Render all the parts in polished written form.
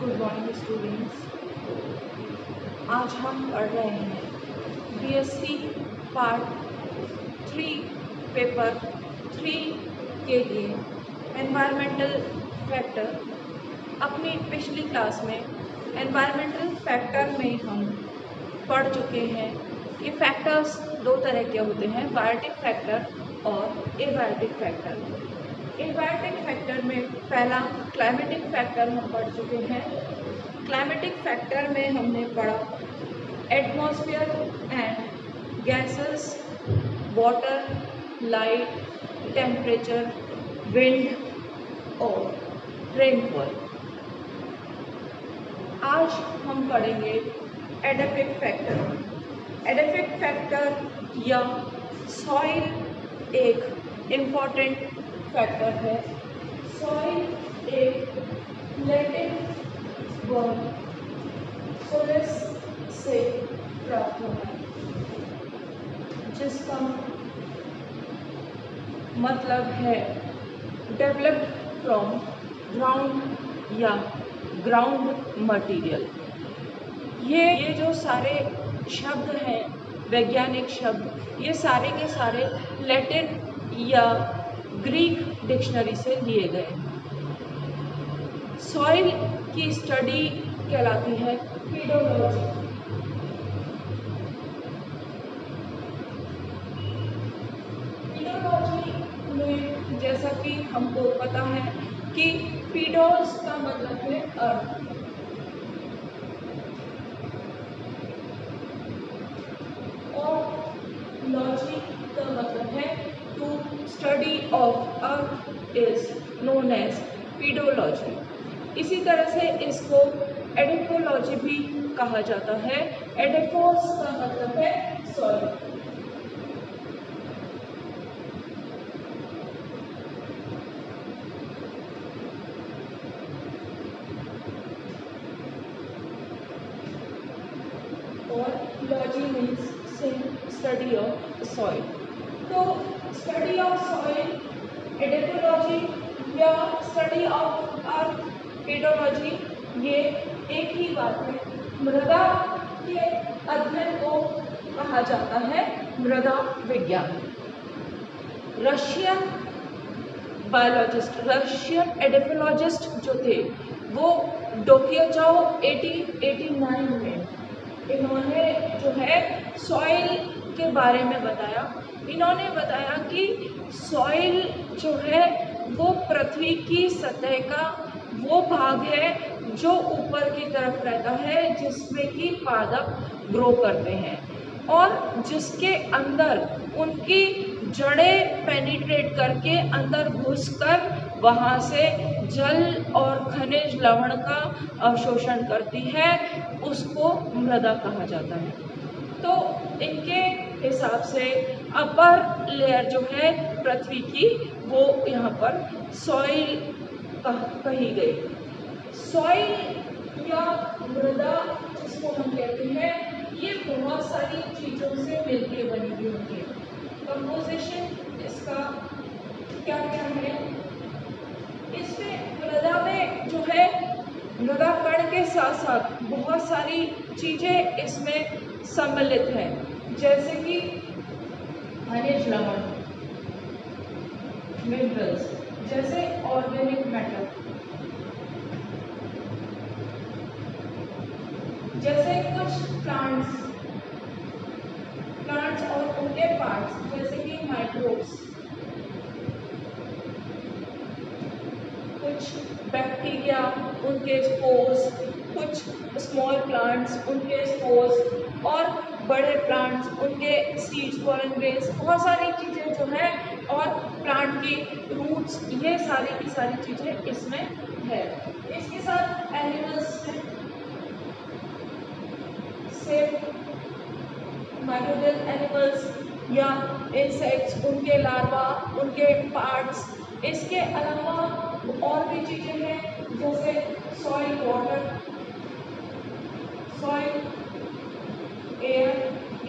Good morning students. आज हम पढ़ रहे हैं बीएससी पार्ट 3 पेपर 3 के लिए एनवायरमेंटल फैक्टर। अपनी पिछली क्लास में एनवायरमेंटल फैक्टर में हम पढ़ चुके हैं कि फैक्टर्स दो तरह के होते हैं, बायोटिक फैक्टर और एबायोटिक फैक्टर। एबायोटिक फैक्टर में पहला क्लाइमेटिक फैक्टर हम पढ़ चुके हैं। क्लाइमेटिक फैक्टर में हमने पढ़ा atmosphere and gases, water, light, temperature, wind और रेनफॉल। आज हम पढ़ेंगे एडेफिक फैक्टर। एडेफिक फैक्टर या सॉइल एक इम्पॉर्टेंट फैक्टर है। सॉइल एक लैटिन वर्ड सोलिस से प्राप्त हुआ है, जिसका मतलब है डेवलप्ड फ्रॉम ग्राउंड या ग्राउंड मटेरियल। ये जो सारे शब्द हैं, वैज्ञानिक शब्द, ये सारे के सारे लैटिन या ग्रीक डिक्शनरी से लिए गए। सॉइल की स्टडी कहलाती है पीडोलॉजी। पीडोलॉजी में जैसा कि हमको पता है कि पीडोस का मतलब है अर्थ, और लॉजी का मतलब है to study of earth is known as pedology. इसी तरह से इसको एडिफोलॉजी भी कहा जाता है। एडिफोस का मतलब है सॉइल। और logy means study of soil. तो स्टडी ऑफ सॉइल, एडिफोलॉजी या स्टडी ऑफ अर्थ, पेडोलॉजी, ये एक ही बात है। मृदा के अध्ययन को कहा जाता है मृदा विज्ञान। रशियन बायोलॉजिस्ट, रशियन एडिफोलॉजिस्ट जो थे वो डोकियोचाओ 1889 में इन्होंने जो है सॉइल के बारे में बताया। इन्होंने बताया कि सॉइल जो है वो पृथ्वी की सतह का वो भाग है जो ऊपर की तरफ रहता है, जिसमें कि पादप ग्रो करते हैं और जिसके अंदर उनकी जड़ें पेनिट्रेट करके अंदर घुसकर वहाँ से जल और खनिज लवण का अवशोषण करती है, उसको मृदा कहा जाता है। तो इनके हिसाब से अपर लेयर जो है पृथ्वी की, वो यहाँ पर सॉइल कही गई। सॉइल या मृदा जिसको हम कहते हैं, ये बहुत सारी चीज़ों से मिलके बनी हुई होती है। कंपोजिशन इसका क्या क्या है? इसमें मृदा में जो है मृदा कण के साथ साथ बहुत सारी चीज़ें इसमें सम्मिलित हैं, जैसे कि खनिज लवण, मिनरल्स, जैसे ऑर्गेनिक मैटर, जैसे कुछ प्लांट्स और उनके पार्ट्स, जैसे कि माइक्रोब्स, कुछ बैक्टीरिया उनके स्पोर्स, कुछ स्मॉल प्लांट्स उनके स्पोर्स, और बड़े प्लांट्स उनके सीड्स, पोलन ग्रेन्स, बहुत सारी चीज़ें जो है, और प्लांट की रूट्स, ये सारी की सारी चीज़ें इसमें है। इसके साथ एनिमल्स हैं, माइक्रोबियल एनिमल्स या इंसेक्ट्स, उनके लार्वा, उनके पार्ट्स। इसके अलावा और भी चीज़ें हैं, जैसे सॉइल वाटर, सॉइल एयर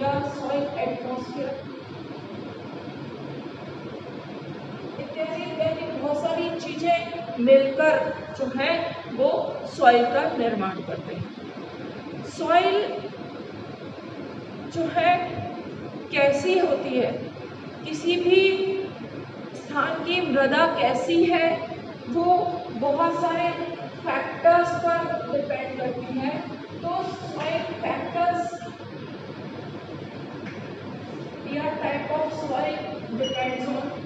या सॉइल एटमॉस्फेयर इत्यादि इत्यादि बहुत सारी चीज़ें मिलकर जो है वो सॉइल का निर्माण करते हैं। सॉइल जो है कैसी होती है, किसी भी स्थान की मृदा कैसी है वो बहुत सारे फैक्टर्स पर डिपेंड करती है। तो सॉइल फैक्टर्स या type of soil depends on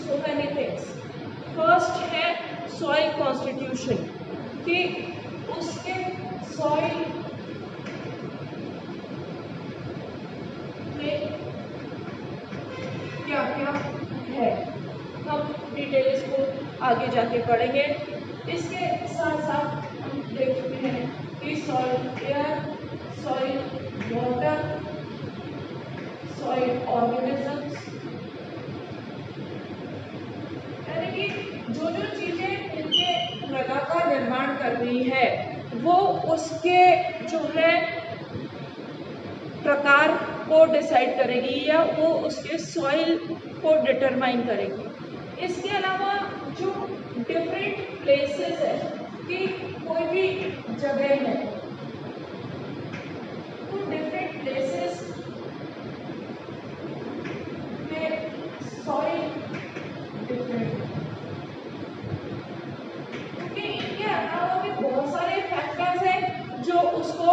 so many things। First है सॉइल कॉन्स्टिट्यूशन, कि उसके सॉइल में क्या क्या है, हम डिटेल इसको आगे जाके पढ़ेंगे। इसके साथ साथ हम देखते हैं कि soil air, soil water, soil organisms, यानी कि जो जो चीजें इनके मृदा का निर्माण कर रही है वो उसके जो है प्रकार को डिसाइड करेगी या वो उसके सॉइल को डिटरमाइन करेगी। इसके अलावा जो डिफरेंट प्लेसेस है, कि कोई भी जगह है तो डिफरेंट प्लेसेस में सॉइल डिफरेंट, क्योंकि इनके अलावा भी बहुत सारे फैक्टर्स हैं जो उसको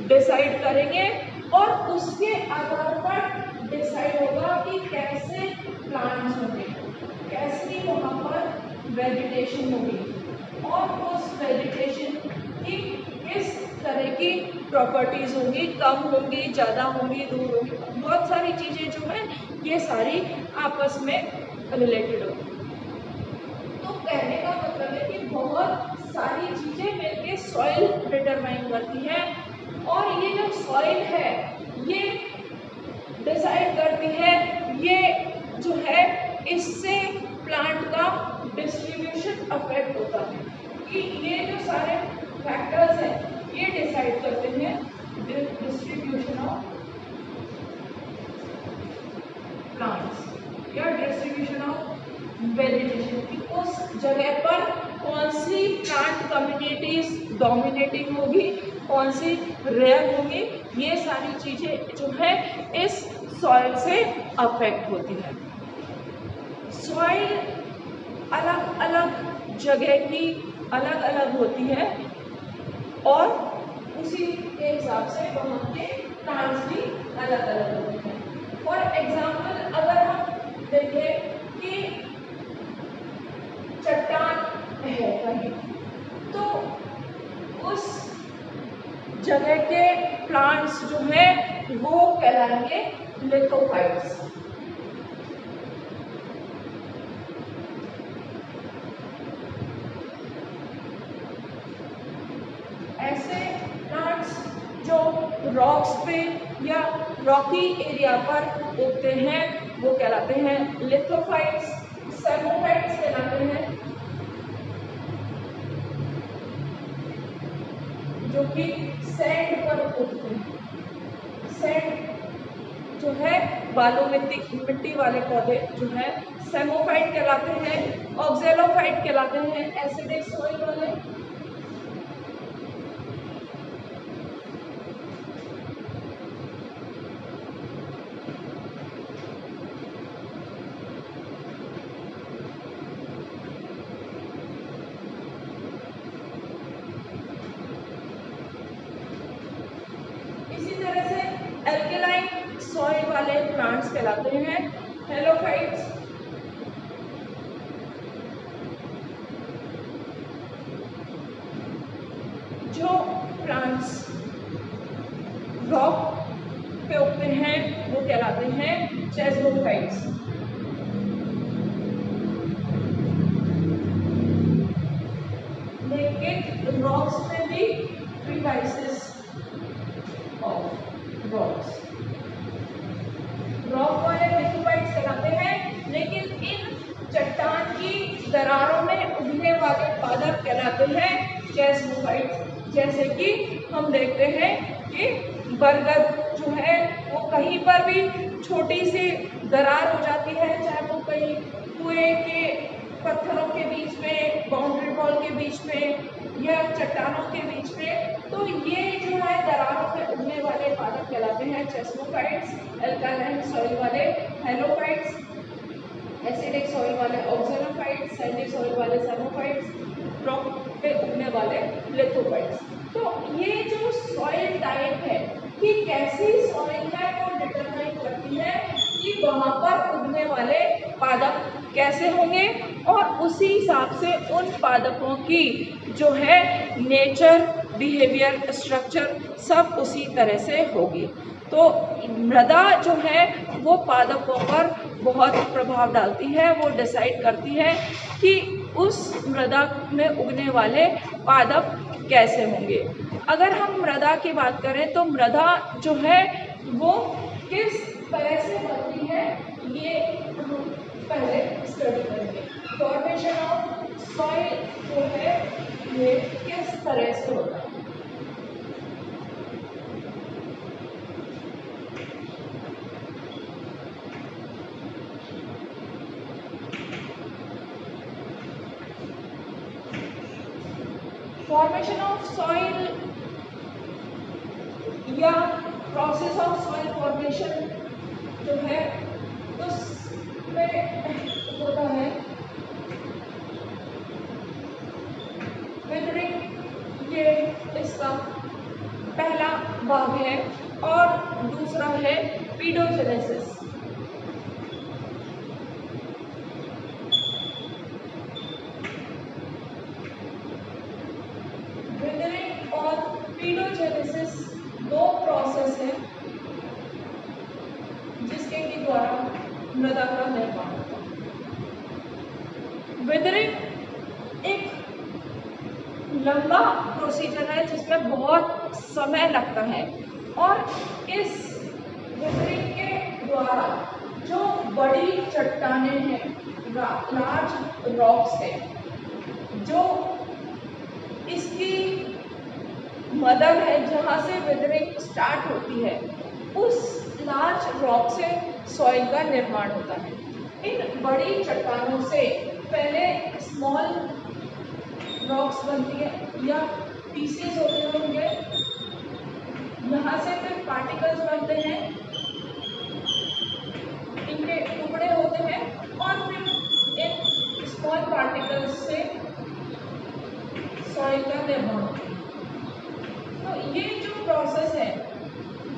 डिसाइड करेंगे और उसके आधार पर डिसाइड होगा कि कैसे प्लांट्स होंगे, कैसी वहाँ पर वेजिटेशन होगी और उस वेजिटेशन की किस तरह की प्रॉपर्टीज होंगी, कम होंगी, ज़्यादा होंगी, दूर होंगी, बहुत सारी चीज़ें जो है ये सारी आपस में रिलेटेड होगी। तो कहने का मतलब है कि बहुत सारी चीज़ें मिलके सॉइल डिटरमाइन करती हैं और ये जो सॉइल है ये डिसाइड करती है, ये जो है इससे प्लांट का डिस्ट्रीब्यूशन अफेक्ट होता है, कि ये जो सारे फैक्टर्स हैं ये डिसाइड करते हैं डिस्ट्रीब्यूशन ऑफ प्लांट्स या डिस्ट्रीब्यूशन ऑफ वेजिटेशन, कि उस जगह पर कौन सी प्लांट कम्युनिटीज डोमिनेटिंग होगी, कौन सी रेयर होगी, ये सारी चीजें जो है इस सॉइल से अफेक्ट होती है। सॉइल अलग अलग जगह की अलग अलग होती है और उसी के हिसाब से वहाँ के प्लांट्स भी अलग अलग होते हैं। फॉर एग्जाम्पल अगर हम देखें कि चट्टान है कहीं, तो उस जगह के प्लांट्स जो है वो कहलाएंगे लिथोफाइट्स। ऐसे प्लांट्स जो रॉक्स पे या रॉकी एरिया पर उगते हैं वो कहलाते हैं लिथोफाइट्स। सेमोफाइट्स कहलाते हैं जो कि सैंड पर उगते हैं। सैंड जो है बालू मिट्टी वाले पौधे जो है सेमोफाइट कहलाते हैं। ऑक्जेलोफाइट कहलाते हैं एसिडिक सॉइल वाले। एल्केलाइन सॉइल वाले प्लांट्स कहलाते हैं हेलोफाइट्स। जो प्लांट्स रॉक पे उगते हैं वो कहलाते हैं चेस्मोफाइट्स। लेकिन रॉक्स में भी ट्रीटाइसिस ऑफ रॉक्स, रॉक वाले लिथोफाइट्स कहलाते हैं, लेकिन इन चट्टान की दरारों में उगने वाले पादप कहलाते हैं चेस्मोफाइट्स। जैसे कि हम देखते हैं कि बरगद जो है वो कहीं पर भी छोटी सी दरार हो जाती है, चाहे वो कहीं कुएं के पत्थरों के बीच में या चट्टानों के बीच में, तो ये जो है दरारों में उगने वाले पादप कहलाते हैं चेस्मोफाइट्स, अल्कालाइन सॉइल वाले हेलोफाइट्स, एसिडिक सॉइल वाले ऑक्सोनोफाइट्स, सैंडी सॉइल वाले सैनोफाइट्स, रॉक पे उगने वाले लिथोफाइट्स। तो ये जो सॉइल टाइप है कि कैसी सॉइल है वो डिटरमाइन करती है कि वहाँ पर उगने वाले पादप कैसे होंगे, और उसी हिसाब से उन पादपों की जो है नेचर, बिहेवियर, स्ट्रक्चर सब उसी तरह से होगी। तो मृदा जो है वो पादपों पर बहुत प्रभाव डालती है, वो डिसाइड करती है कि उस मृदा में उगने वाले पादप कैसे होंगे। अगर हम मृदा की बात करें तो मृदा जो है वो किस तरह से बनती है ये हम पहले स्टडी करेंगे। फॉर्मेशन ऑफ सॉइल जो है ये किस तरह से होता है। फॉर्मेशन ऑफ सॉइल या प्रोसेस ऑफ सॉइल फॉर्मेशन जो है उसमें होता है विदरिंग, ये इसका पहला भाग है, और दूसरा है पीडोजेनेसिस। विदरिंग और पीडोजेनेसिस दो प्रोसेस हैं जिसके के द्वारा मृदा का निर्माण होता है। विदरिंग एक लंबा प्रोसीजर है जिसमें बहुत समय लगता है, और इस विदरिंग के द्वारा जो बड़ी चट्टानें हैं, लार्ज रॉक्स हैं, जो इसकी मदर है जहाँ से विदरिंग स्टार्ट होती है, उस लार्ज रॉक से सॉइल का निर्माण होता है। इन बड़ी चट्टानों से पहले स्मॉल रॉक्स बनती है या पीसेस होते होंगे, यहाँ से फिर पार्टिकल्स बनते हैं, इनके टुकड़े होते हैं, और फिर इन स्मॉल पार्टिकल्स से सॉइल का निर्माण होता है। तो ये जो प्रोसेस है,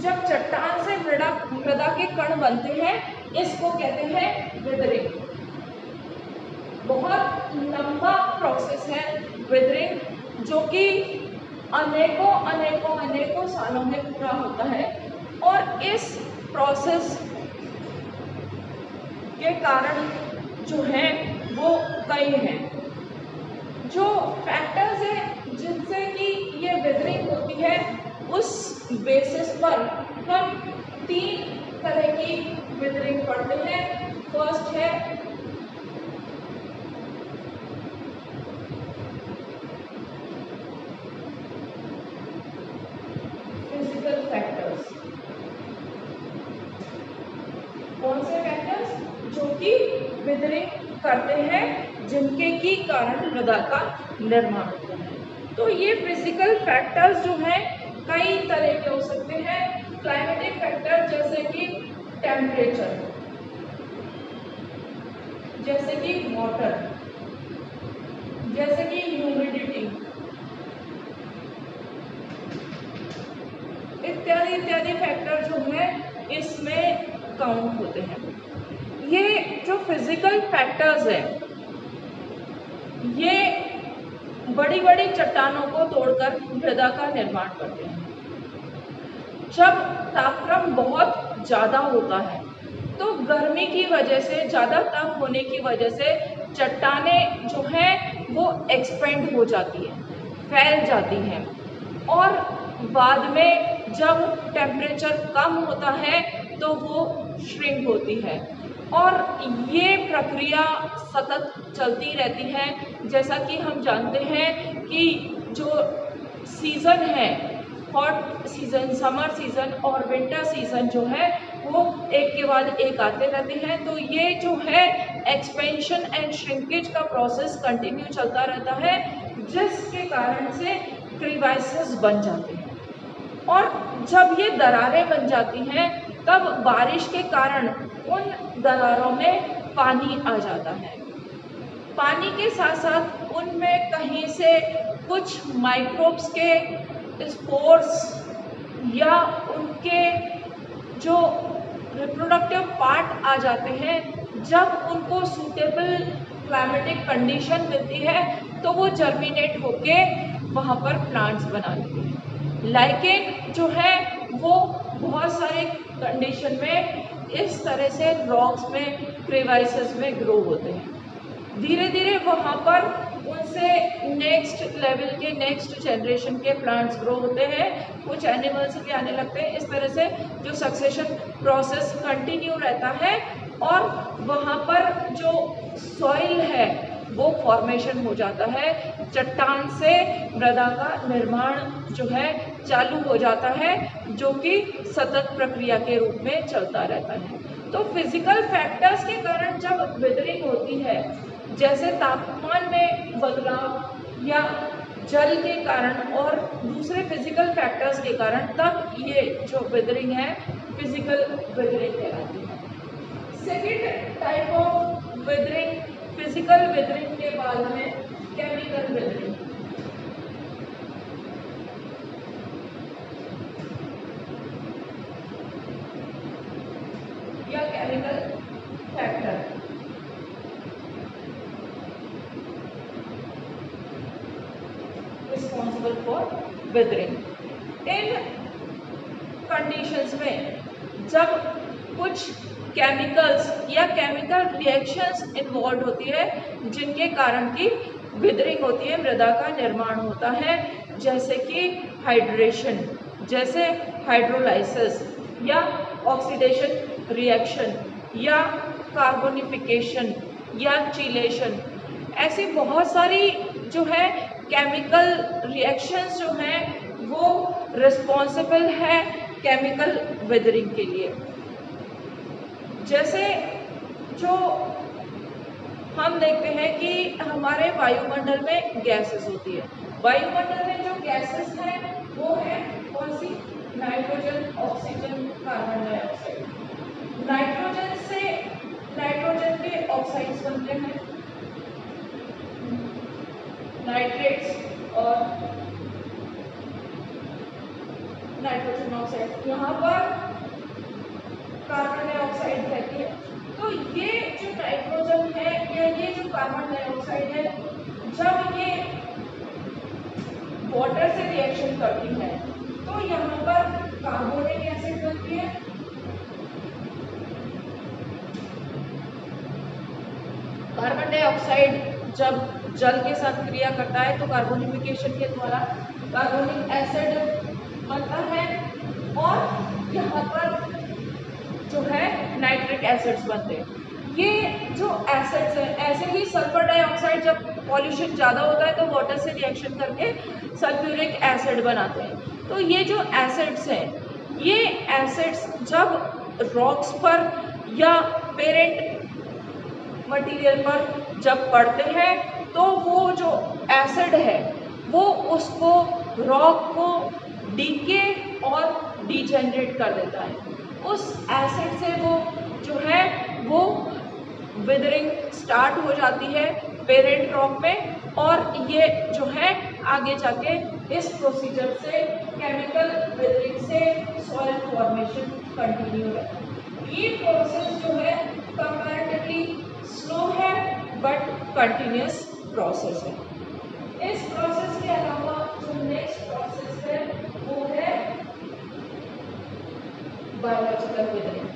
जब चट्टान से मृदा के कण बनते हैं, इसको कहते हैं विदरिंग। बहुत लंबा प्रोसेस है विदरिंग, जो कि अनेकों अनेकों अनेकों सालों में पूरा होता है, और इस प्रोसेस के कारण जो है वो कई हैं। जो फैक्टर्स हैं जिनसे कि ये विदरिंग होती है, उस बेसिस पर हम 3 तरह की विदरिंग पढ़ते हैं। फर्स्ट है फिजिकल फैक्टर्स। कौन से फैक्टर्स? जो कि विदरिंग करते हैं, जिनके की कारण मृदा का निर्माण होता है। तो ये फिजिकल फैक्टर्स जो हैं कई तरह के हो सकते हैं। क्लाइमेटिक फैक्टर जैसे कि टेम्परेचर, जैसे कि वाटर, जैसे कि ह्यूमिडिटी, इत्यादि इत्यादि फैक्टर जो है इसमें काउंट होते हैं। ये जो फिजिकल फैक्टर्स हैं, ये बड़ी बड़ी चट्टानों को तोड़कर मृदा का निर्माण करते हैं। जब तापक्रम बहुत ज़्यादा होता है तो गर्मी की वजह से, ज़्यादा ताप होने की वजह से चट्टानें जो हैं वो एक्सपेंड हो जाती हैं, फैल जाती हैं, और बाद में जब टेम्परेचर कम होता है तो वो श्रिंक होती है, और ये प्रक्रिया सतत चलती रहती है। जैसा कि हम जानते हैं कि जो सीज़न है, हॉट सीज़न, समर सीज़न और विंटर सीज़न जो है वो एक के बाद एक आते रहते हैं। तो ये जो है एक्सपेंशन एंड श्रिंकेज का प्रोसेस कंटिन्यू चलता रहता है, जिसके कारण से क्रीवाइसेस बन जाते हैं। और जब ये दरारें बन जाती हैं तब बारिश के कारण उन दरारों में पानी आ जाता है। पानी के साथ साथ उनमें कहीं से कुछ माइक्रोब्स के स्पोर्स या उनके जो रिप्रोडक्टिव पार्ट आ जाते हैं। जब उनको सूटेबल क्लाइमेटिक कंडीशन मिलती है तो वो जर्मिनेट होके वहाँ पर प्लांट्स बनाते हैं। लाइकेन जो है वो बहुत सारे कंडीशन में इस तरह से रॉक्स में, क्रेवाइसेस में ग्रो होते हैं। धीरे धीरे वहाँ पर उनसे नेक्स्ट लेवल के, नेक्स्ट जनरेशन के प्लांट्स ग्रो होते हैं, कुछ एनिमल्स भी आने लगते हैं। इस तरह से जो सक्सेशन प्रोसेस कंटिन्यू रहता है और वहाँ पर जो सॉइल है वो फॉर्मेशन हो जाता है। चट्टान से मृदा का निर्माण जो है चालू हो जाता है, जो कि सतत प्रक्रिया के रूप में चलता रहता है। तो फिजिकल फैक्टर्स के कारण जब विदरिंग होती है, जैसे तापमान में बदलाव या जल के कारण और दूसरे फिजिकल फैक्टर्स के कारण, तब ये जो विदरिंग है फिजिकल विदरिंग कहलाती है। Second type of withering, physical withering के बाद में केमिकल विदरिंग। या chemical factor responsible for withering. In conditions में जब कुछ केमिकल्स या केमिकल रिएक्शंस इन्वॉल्व होती है जिनके कारण की विदरिंग होती है, मृदा का निर्माण होता है, जैसे कि हाइड्रेशन, जैसे हाइड्रोलाइसिस या ऑक्सीडेशन रिएक्शन या कार्बोनिफिकेशन या चिलेशन। ऐसी बहुत सारी जो है केमिकल रिएक्शंस जो हैं वो रिस्पॉन्सिबल है केमिकल विदरिंग के लिए। जैसे जो हम देखते हैं कि हमारे वायुमंडल में गैसेस होती है। वायुमंडल में जो गैसेस हैं वो है कौन सी? Nitrogen, oxygen, carbon dioxide. Nitrogen से नाइट्रोजन के ऑक्साइड्स बनते हैं, नाइट्रेट्स और नाइट्रोजन ऑक्साइड। यहाँ पर कार्बन डाइऑक्साइड रहती है। तो ये जो नाइट्रोजन है या ये जो कार्बन डाइऑक्साइड है, जब ये वाटर से रिएक्शन करती है तो यहाँ पर कार्बोनिक एसिड बनती है। कार्बन डाइऑक्साइड जब जल के साथ क्रिया करता है तो कार्बोनिफिकेशन के द्वारा कार्बोनिक एसिड बनता है और यहाँ पर जो है नाइट्रिक एसिड्स बनते हैं। ये जो एसिड्स हैं, ऐसे ही सल्फर डाइऑक्साइड जब पॉल्यूशन ज़्यादा होता है तो वाटर से रिएक्शन करके सल्फ्यूरिक एसिड बनाते हैं। तो ये जो एसिड्स हैं, ये एसिड्स जब रॉक्स पर या पेरेंट मटेरियल पर जब पड़ते हैं तो वो जो एसिड है वो उसको, रॉक को डीके और डिजेनरेट कर देता है। उस एसिड से वो जो है वो विदरिंग स्टार्ट हो जाती है पेरेंट रॉक में, और ये जो है आगे जाके इस प्रोसीजर से केमिकल विदरिंग से सॉइल फॉर्मेशन कंटिन्यू रहता है। ये प्रोसेस जो है कंपैरेटिवली स्लो है बट कंटिन्यूस प्रोसेस है। इस प्रोसेस के अलावा जो नेक्स्ट प्रोसेस है वो है बायोलॉजिकल विदरिंग।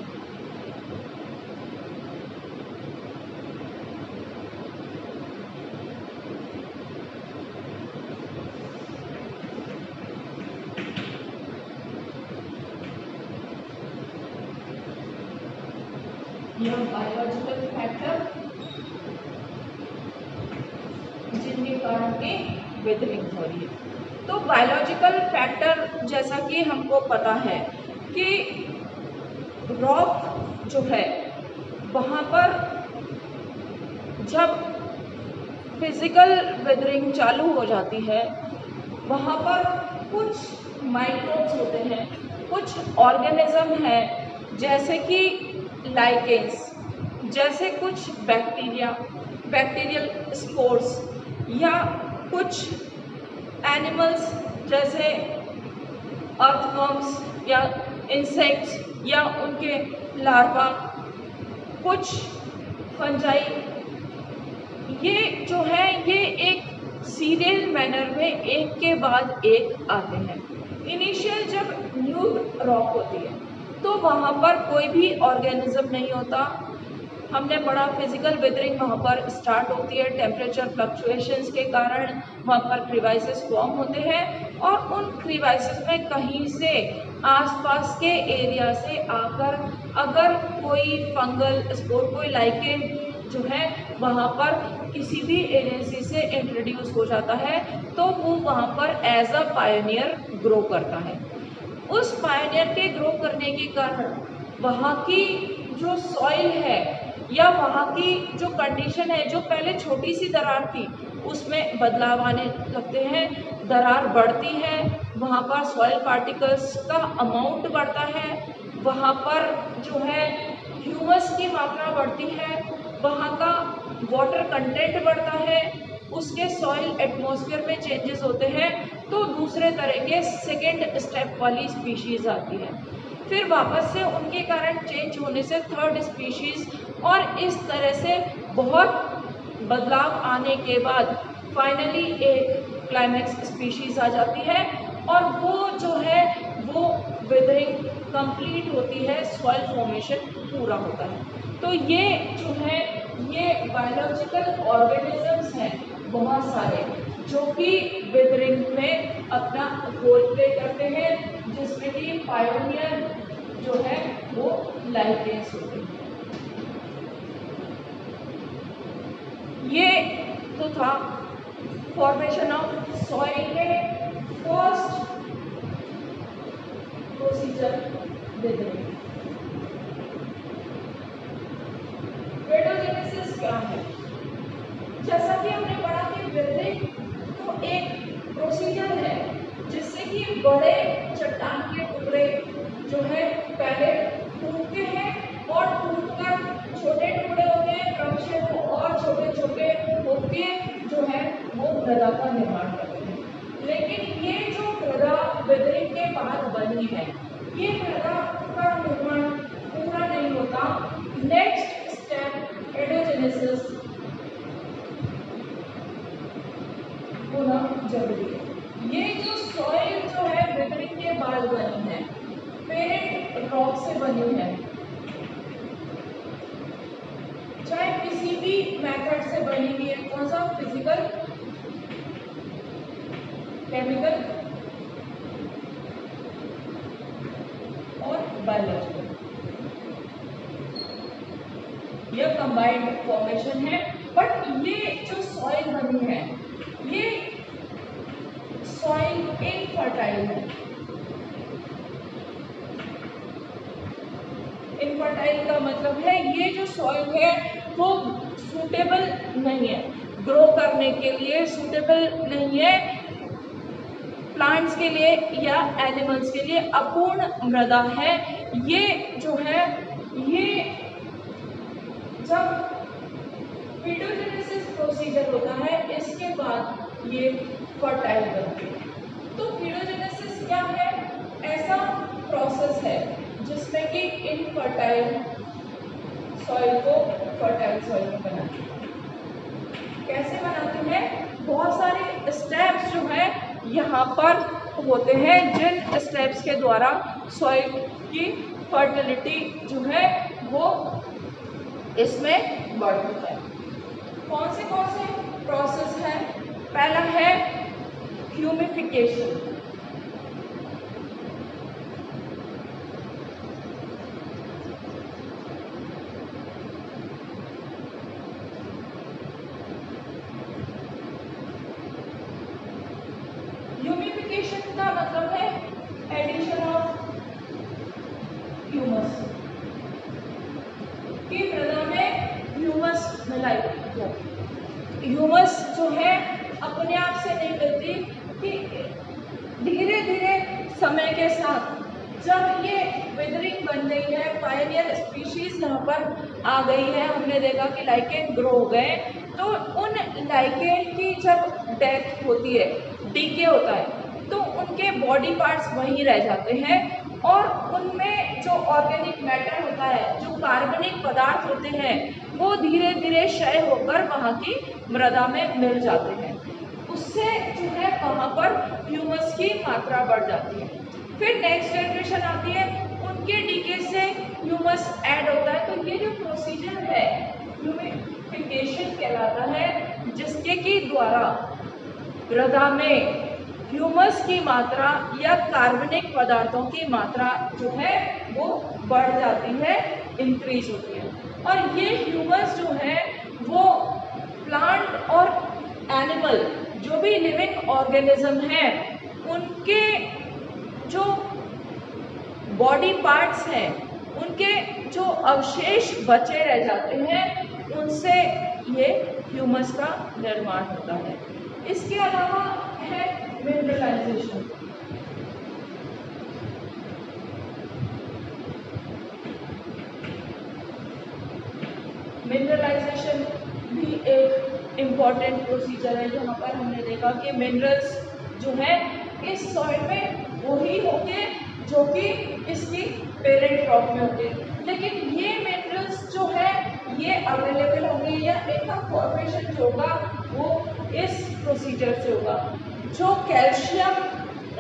यह बायोलॉजिकल फैक्टर जिनके कारण की विदरिंग हो रही है। तो बायोलॉजिकल फैक्टर जैसा कि हमको पता है कि रॉक जो है वहाँ पर जब फिजिकल वेदरिंग चालू हो जाती है, वहाँ पर कुछ माइक्रोब्स होते हैं, कुछ ऑर्गेनिज्म हैं, जैसे कि लाइकेंस, जैसे कुछ बैक्टीरियल स्पोर्स, या कुछ एनिमल्स जैसे अर्थवर्म्स या इंसेक्ट्स या उनके लार्वा, कुछ फंजाई, ये जो है ये एक सीरियल मैनर में एक के बाद एक आते हैं। इनिशियल जब न्यू रॉक होती है तो वहाँ पर कोई भी ऑर्गेनिज्म नहीं होता। हमने पढ़ा फिजिकल वेदरिंग वहाँ पर स्टार्ट होती है, टेम्परेचर फ्लक्चुएशंस के कारण वहाँ पर क्रीवाइसेस फॉर्म होते हैं और उन क्रीवाइसेस में कहीं से आसपास के एरिया से आकर अगर कोई फंगल स्पोर, कोई लाइकेन जो है वहाँ पर किसी भी एजेंसी से इंट्रोड्यूस हो जाता है तो वो वहाँ पर एज अ पायनियर ग्रो करता है। उस पायनियर के ग्रो करने के कारण वहाँ की जो सॉइल है या वहाँ की जो कंडीशन है, जो पहले छोटी सी दरार थी उसमें बदलाव आने लगते हैं, दरार बढ़ती है, वहाँ पर सॉइल पार्टिकल्स का अमाउंट बढ़ता है, वहाँ पर जो है ह्यूमस की मात्रा बढ़ती है, वहाँ का वाटर कंटेंट बढ़ता है, उसके सॉइल एटमॉस्फेयर में चेंजेस होते हैं, तो दूसरे तरह के सेकेंड स्टेप वाली स्पीशीज़ आती है। फिर वापस से उनके कारण चेंज होने से थर्ड स्पीशीज़, और इस तरह से बहुत बदलाव आने के बाद फाइनली एक क्लाइमैक्स स्पीशीज़ आ जाती है और वो जो है वो वेदरिंग कंप्लीट होती है, सॉइल फॉर्मेशन पूरा होता है। तो ये जो है ये बायोलॉजिकल ऑर्गेनिजम्स हैं बहुत सारे जो कि वेदरिंग में अपना रोल प्ले करते हैं, जिसमें कि पायोनियर जो है वो लाइकेंस होते हैं। ये तो था फॉर्मेशन ऑफ सॉइल के फर्स्ट प्रोसीजर वेदरिंग। पेडोजेनेसिस क्या है? जैसा कि हमने पढ़ा कि वेदरिंग तो एक प्रोसीजर है जिससे कि बड़े चट्टान के टुकड़े जो है पहले टूटते हैं और टूटकर छोटे टुकड़े होते हैं, क्रमशः वो और छोटे छोटे होके जो है वो मृदा का निर्माण करते हैं। लेकिन ये जो मृदा वेदरिंग के बाद बनी है, ये मृदा का निर्माण पूरा नहीं होता। नेक्स्ट स्टेप एडोजेनेसिस होना जरूरी है। ये जो सॉइल जो है वेदरिंग के बाद बनी है, पेरेंट रॉक से बनी है, चाहे किसी भी मेथड से बनी हुई है, कौन सा, फिजिकल, केमिकल और बायोलॉजिकल, यह कंबाइंड फॉर्मेशन है। बट ये जो सॉइल बनी है ये सॉइल इनफर्टाइल है। इनफर्टाइल का मतलब है ये जो सॉइल है वो सूटेबल नहीं है, ग्रो करने के लिए सूटेबल नहीं है, प्लांट्स के लिए या एनिमल्स के लिए अपूर्ण मृदा है। ये जो है ये जब पेडोजेनेसिस प्रोसीजर होता है इसके बाद ये फर्टाइल बनती है। तो पेडोजेनेसिस क्या है? ऐसा प्रोसेस है जिसमें कि इनफर्टाइल सॉइल को फर्टाइल सॉइल में बनाते हैं। कैसे बनाते हैं? बहुत सारे स्टेप्स जो है यहाँ पर होते हैं, जिन स्टेप्स के द्वारा सॉइल की फर्टिलिटी जो है वो इसमें बढ़ती है। कौन से प्रोसेस है? पहला है ह्यूमिफिकेशन। ह्यूमिफिकेशन का मतलब है एडिशन ऑफ ह्यूमस। समय के साथ जब ये विदरिंग बन गई है, पायनियर स्पीशीज यहाँ पर आ गई है, हमने देखा कि लाइकेन ग्रो हो गए, तो उन लाइकेन की जब डेथ होती है, डीके होता है, तो उनके बॉडी पार्ट्स वहीं रह जाते हैं और उनमें जो ऑर्गेनिक मैटर होता है, जो कार्बनिक पदार्थ होते हैं, वो धीरे धीरे क्षय होकर वहाँ की मृदा में मिल जाते हैं। उससे जो है वहाँ पर ह्यूमस की मात्रा बढ़ जाती है। फिर नेक्स्ट जनरेशन आती है, उनके डीके से ह्यूमस ऐड होता है। तो ये जो प्रोसीजर है ह्यूमिफिकेशन कहलाता है, जिसके की द्वारा मृदा में ह्यूमस की मात्रा या कार्बनिक पदार्थों की मात्रा जो है वो बढ़ जाती है, इंक्रीज होती है। और ये ह्यूमस जो है वो प्लांट और एनिमल जो भी लिविंग ऑर्गेनिज्म है, उनके जो बॉडी पार्ट्स हैं, उनके जो अवशेष बचे रह जाते हैं, उनसे ये ह्यूमस का निर्माण होता है। इसके अलावा है मिनरलाइजेशन। मिनरलाइजेशन भी एक इम्पॉर्टेंट प्रोसीजर है, जहाँ पर हमने देखा कि मिनरल्स जो है इस सॉइल में वही होंगे जो कि इसकी पेरेंट रॉक में होंगे, लेकिन ये मिनरल्स जो है ये अवेलेबल होंगे या इनका फॉर्मेशन जो होगा वो इस प्रोसीजर से होगा। जो कैल्शियम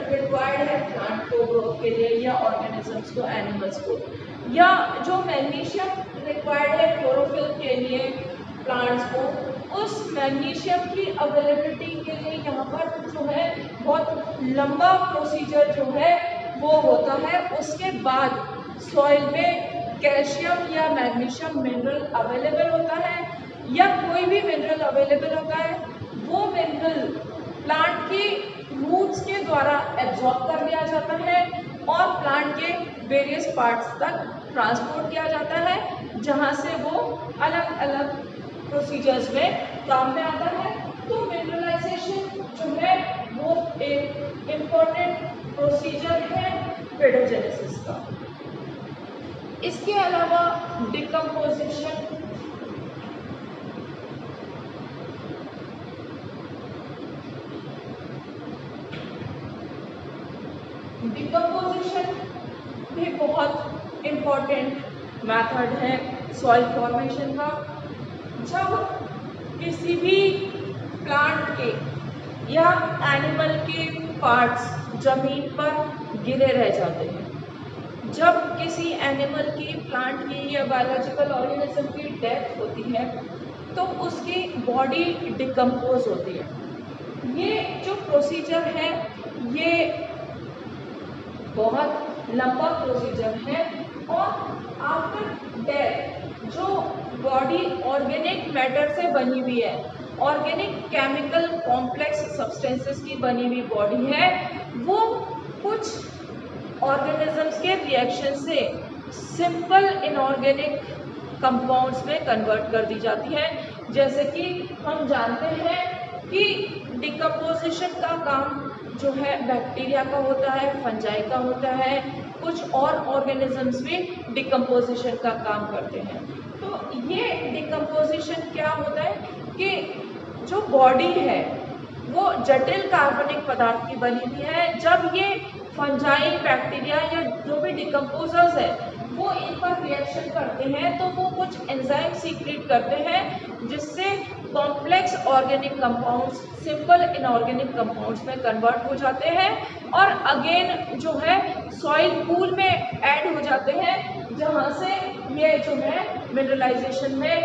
रिक्वायर्ड है प्लांट को ग्रोथ के लिए या ऑर्गेनिजम्स को, एनिमल्स को, या जो मैग्नीशियम रिक्वायर्ड है क्लोरोफिल के लिए प्लांट्स को, उस मैग्नीशियम की अवेलेबिलिटी के लिए यहाँ पर जो है बहुत लंबा प्रोसीजर जो है वो होता है। उसके बाद सॉइल में कैल्शियम या मैग्नीशियम मिनरल अवेलेबल होता है या कोई भी मिनरल अवेलेबल होता है, वो मिनरल प्लांट की रूट्स के द्वारा एब्जॉर्ब कर लिया जाता है और प्लांट के वेरियस पार्ट्स तक ट्रांसपोर्ट किया जाता है, जहाँ से वो अलग अलग प्रोसीजर्स में काम में आता है। तो मिनरलाइजेशन जो है वो एक इम्पोर्टेंट प्रोसीजर है पेडोजेनेसिस का। इसके अलावा डिकम्पोजिशन, भी बहुत इम्पोर्टेंट मेथड है सॉइल फॉर्मेशन का। जब किसी भी प्लांट के या एनिमल के पार्ट्स जमीन पर गिरे रह जाते हैं, जब किसी एनिमल की, प्लांट की या बायोलॉजिकल ऑर्गेनिज्म की डेथ होती है, तो उसकी बॉडी डिकम्पोज होती है। ये जो प्रोसीजर है ये बहुत लंबा प्रोसीजर है और आफ्टर डेथ जो बॉडी ऑर्गेनिक मैटर से बनी हुई है, ऑर्गेनिक केमिकल कॉम्प्लेक्स सब्सटेंसेस की बनी हुई बॉडी है, वो कुछ ऑर्गेनिजम्स के रिएक्शन से सिंपल इनऑर्गेनिक कंपाउंड्स में कन्वर्ट कर दी जाती है। जैसे कि हम जानते हैं कि डिकम्पोजिशन का काम जो है बैक्टीरिया का होता है, फंजाई का होता है, कुछ और ऑर्गेनिजम्स भी डिकम्पोजिशन का काम करते हैं। तो ये डिकम्पोजिशन क्या होता है कि जो बॉडी है वो जटिल कार्बनिक पदार्थ की बनी हुई है। जब ये फंजाई, बैक्टीरिया या जो भी डिकम्पोजर्स है वो इन पर रिएक्शन करते हैं, तो वो कुछ एंजाइम सीक्रेट करते हैं जिससे complex organic compounds simple inorganic compounds में कन्वर्ट हो जाते हैं और अगेन जो है सॉइल पूल में ऐड हो जाते हैं, जहाँ से ये जो है मिनरलाइजेशन में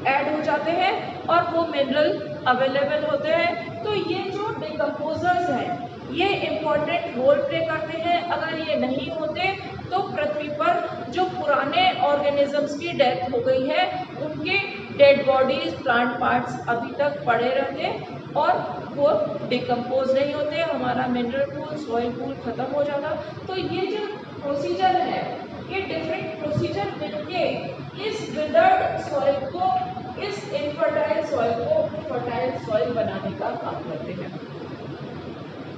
ऐड हो जाते हैं और वो मिनरल अवेलेबल होते हैं। तो ये जो डिकम्पोजर्स हैं ये इम्पॉर्टेंट रोल प्ले करते हैं। अगर ये नहीं होते तो पृथ्वी पर जो पुराने ऑर्गेनिजम्स की डेथ हो गई है उनके डेड बॉडीज, प्लांट पार्ट्स अभी तक पड़े रहते और वो डिकम्पोज नहीं होते, हमारा मिनरल पूल, सॉइल पूल खत्म हो जाता। तो ये जो प्रोसीजर है ये डिफरेंट प्रोसीजर मिलके इस विदर्ड सॉइल को, इस इनफर्टाइल सॉइल को फर्टाइल सॉइल बनाने का काम करते हैं।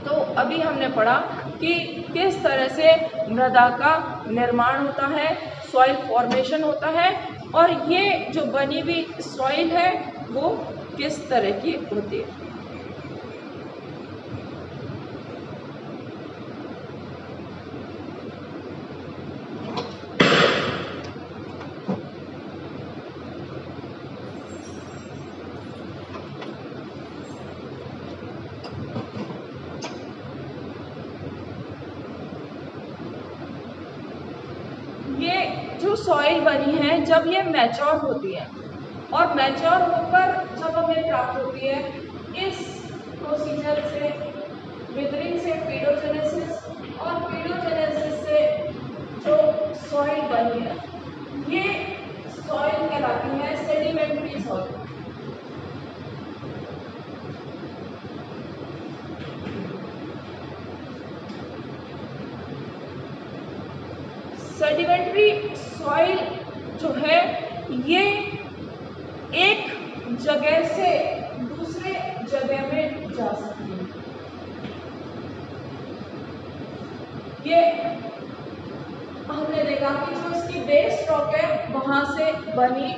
तो अभी हमने पढ़ा कि किस तरह से मृदा का निर्माण होता है, सॉइल फॉर्मेशन होता है, और ये जो बनी हुई सॉइल है वो किस तरह की होती है। ये जो सॉइल बनी है जब ये मैच्योर होती है और मैच्योर होकर जब हमें प्राप्त होती है, इस प्रोसीजर से विदरिंग से पेडोजेनेसिस और पेडोजेनेसिस से जो सॉइल बनी है ये सॉइल कहलाती है सेडिमेंट्री सॉइल। सेडिमेंट्री सॉइल जो है ये एक जगह से दूसरे जगह में जा सकती है। ये हमने देखा कि जो इसकी बेस रॉक है वहां से बनी,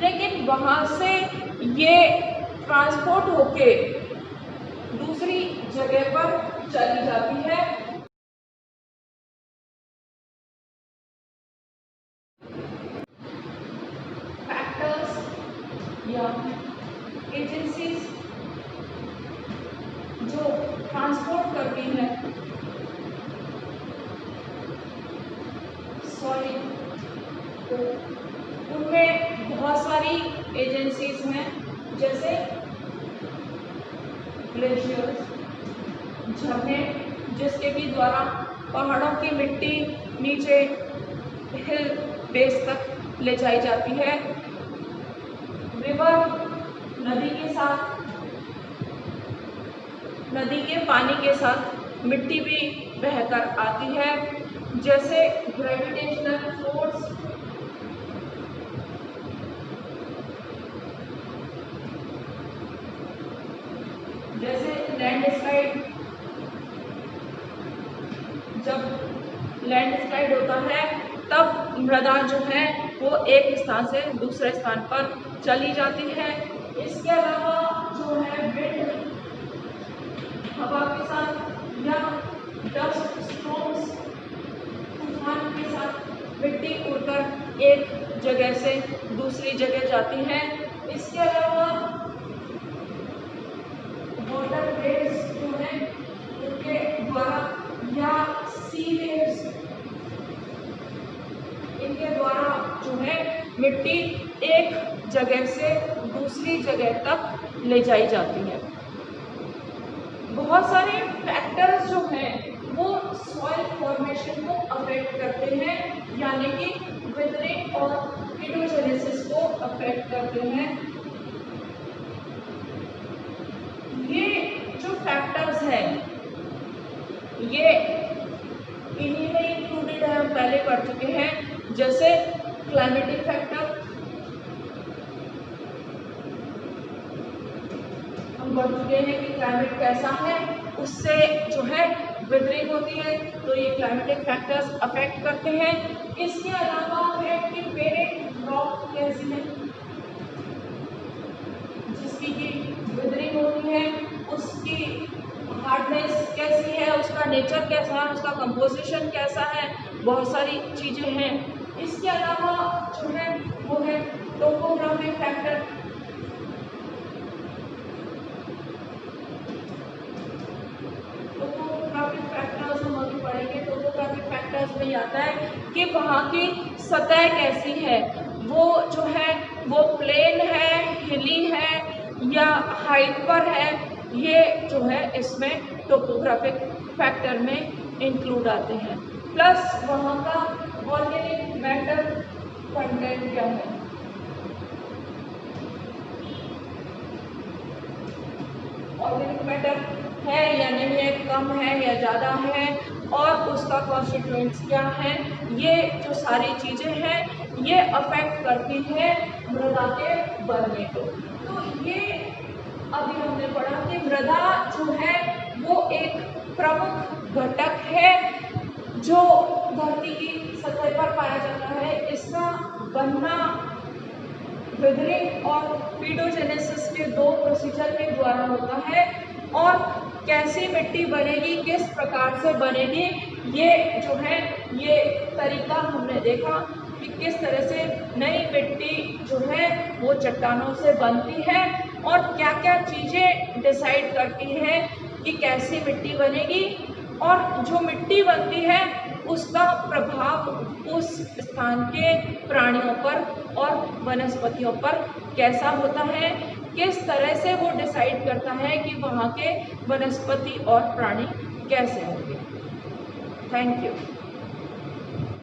लेकिन वहां से ये ट्रांसपोर्ट होके दूसरी जगह पर चली जाती है। फैक्टर्स या एजेंसीज जो ट्रांसपोर्ट करती है सॉइल को, उनमें बहुत सारी एजेंसीज हैं, जैसे ग्लेशियर्स, झरने, जिसके भी द्वारा पहाड़ों की मिट्टी नीचे हिल बेस तक ले जाई जाती है। रिवर, नदी के साथ, नदी के पानी के साथ मिट्टी भी बहकर आती है, जैसे ग्रेविटेशनल फोर्स, जैसे लैंडस्लाइड। जब लैंडस्लाइड होता है तब मृदा जो है वो एक स्थान से दूसरे स्थान पर चली जाती है। इसके अलावा जो है विंड, हवा के साथ या डस्ट स्टॉर्म्स, तूफान के साथ मिट्टी उड़कर एक जगह से दूसरी जगह जाती है। इसके अलावा वाटर वेव्स जो है उनके द्वारा या सी वेव्स, इनके द्वारा जो है मिट्टी एक जगह से दूसरी जगह तक ले जाई जाती है। बहुत सारे फैक्टर्स जो हैं वो सॉइल फॉर्मेशन को अफेक्ट करते हैं, यानी कि विदरिंग और पेडोजेनेसिस को अफेक्ट करते हैं। ये जो फैक्टर्स हैं ये इन्हीं में इंक्लूडेड है, हम पहले पढ़ चुके हैं, जैसे क्लाइमेटिक फैक्टर, हम पढ़ चुके हैं कि क्लाइमेट कैसा है उससे जो है विदरिंग होती है, तो ये क्लाइमेटिक फैक्टर्स अफेक्ट करते हैं। इसके अलावा है कि पेरेंट रॉक कैसी है जिसकी की विदरिंग होती है, उसकी हार्डनेस कैसी है, उसका नेचर कैसा है, उसका कंपोजिशन कैसा है, बहुत सारी चीज़ें हैं। इसके अलावा जो है वो है टोपोग्राफिक फैक्टर। टोपोग्राफिक फैक्टर्स हम अभी पढ़ेंगे। टोपोग्राफिक फैक्टर्स में आता है कि वहाँ की सतह कैसी है, वो जो है वो प्लेन है, हिली है या हाइट पर है, ये जो है इसमें टोपोग्राफिक फैक्टर में इंक्लूड आते हैं। प्लस वहाँ का ऑर्गेनिक मैटर कंटेंट क्या है, ऑर्गेनिक मैटर है या नहीं है, कम है या ज़्यादा है, और उसका कॉन्स्टिट्यूएंट्स क्या है, ये जो सारी चीज़ें हैं ये अफेक्ट करती हैं मृदा के बनने को। तो ये अभी हमने पढ़ा कि मृदा जो है वो एक प्रमुख घटक है जो धरती की सतह पर पाया जाता है। इसका बनना विदरिंग और पीडोजेनेसिस के 2 प्रोसीजर के द्वारा होता है। और कैसी मिट्टी बनेगी, किस प्रकार से बनेगी, ये जो है ये तरीका हमने देखा कि किस तरह से नई मिट्टी जो है वो चट्टानों से बनती है और क्या क्या चीज़ें डिसाइड करती है कि कैसी मिट्टी बनेगी, और जो मिट्टी बनती है उसका प्रभाव उस स्थान के प्राणियों पर और वनस्पतियों पर कैसा होता है, किस तरह से वो डिसाइड करता है कि वहाँ के वनस्पति और प्राणी कैसे होंगे। Thank you.